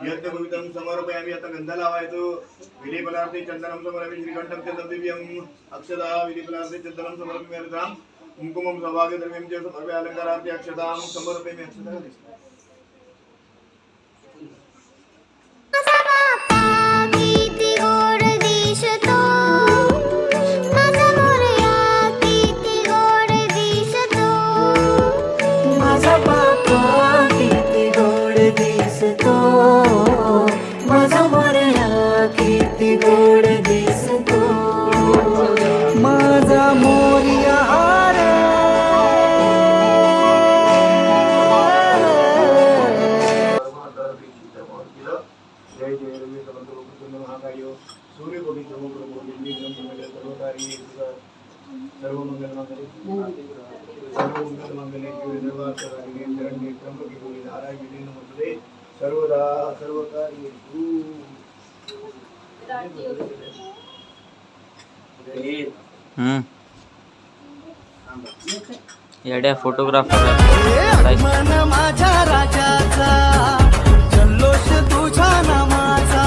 यज्ञभूतं समर्पयामि आता गंधा लावायचो विधिफलार्थे चंदनं समर्पयामि श्रीकंठं चंदनं दिव्यम् अक्षदा विधिफलार्थे चंदनं समर्पयामि कुंकुमं सौभाग्य द्रव्यं च समर्पयामि अलंकारार्थे अक्षतां समर्पयामि अक्षता सर्वदा सर्वकार्ये येड्या फोटोग्राफर माझ्या राजाचा जल्लोष तुझ्या नामाचा